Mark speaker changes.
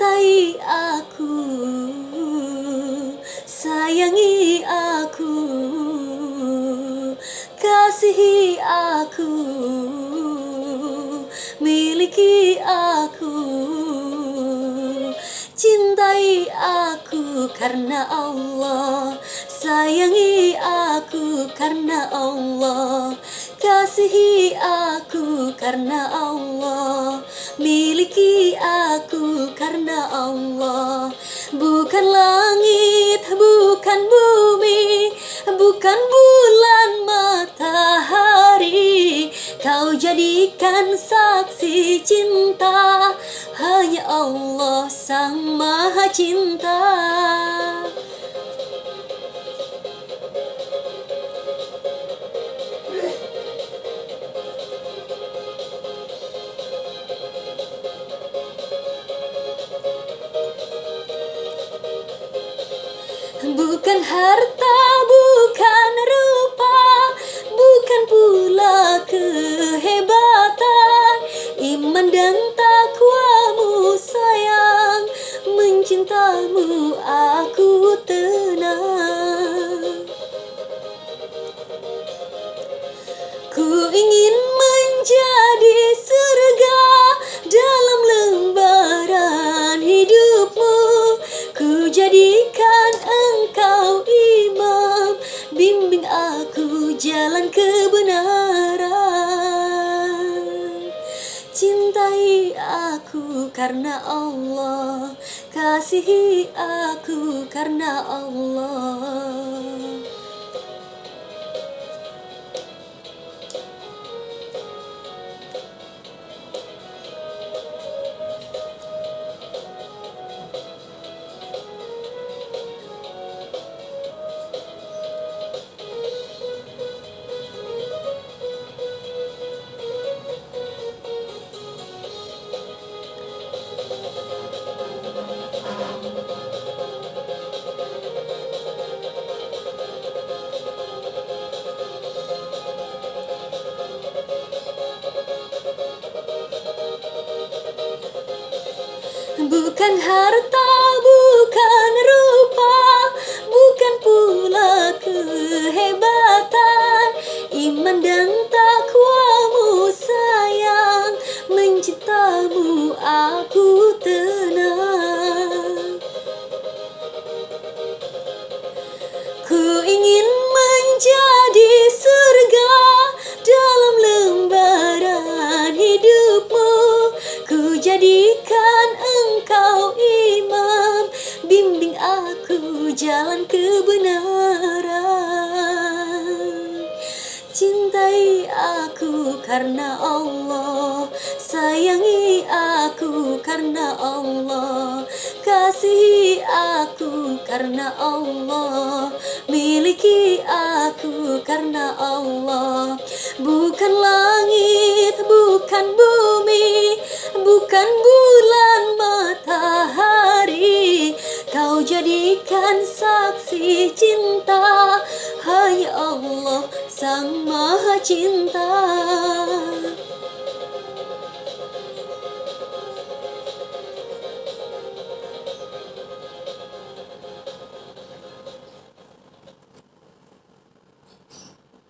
Speaker 1: Cintai aku, sayangi aku, kasihi aku, miliki aku. Cintai aku karena Allah, sayangi aku karena Allah, kasihi aku karena Allah, miliki aku karena Allah. Bukan langit, bukan bumi, bukan bulan matahari, kau jadikan saksi cinta, hanya Allah Sang Maha Cinta. Bukan harta, bukan rupa, bukan pula kehebatan, iman dan takwamu sayang, mencintamu aku tenang. Ku ingin menjadi surga dalam lembaran hidupmu, ku jadikan engkau imam, bimbing aku jalan kebenaran. Cintai aku karena Allah, kasihi aku karena Allah. Bukan harta, bukan rupa, bukan pula kehebatan, iman dan takwamu sayang, mencintamu aku tenang. Ku ingin menjadi surga dalam lembaran hidupmu, ku jadikan engkau imam, bimbing aku jalan kebenaran. Cintai aku karena Allah, sayangi aku karena Allah, kasihi aku karena Allah, miliki aku karena Allah. Bukan langit, bukan bumi, bukan bulan matahari, kau jadikan saksi cinta, hanya Allah Sang Maha Cinta.